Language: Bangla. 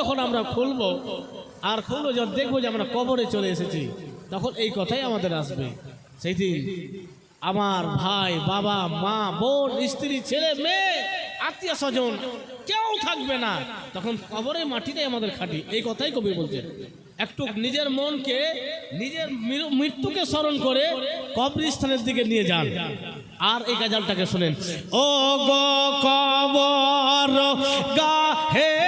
যখন আমরা খুলবো আর খুলবো যখন দেখবো যে আমরা কবরে চলে এসেছি, তখন এই কথাই আমাদের আসবে, সেই দিন আমার ভাই, বাবা, মা, বোন, স্ত্রী, ছেলে, মেয়ে, আত্মীয় স্বজন কেউ থাকবে না, তখন কবরের মাটিটাই আমাদের খাঁটি। এই কথাই কবি বলছেন। একটু নিজের মনকে, নিজের মৃত্যুকে স্মরণ করে কবরস্থানের দিকে নিয়ে যান। আর এই গাজালটাকে শুনেন। ও গো কবর গাহে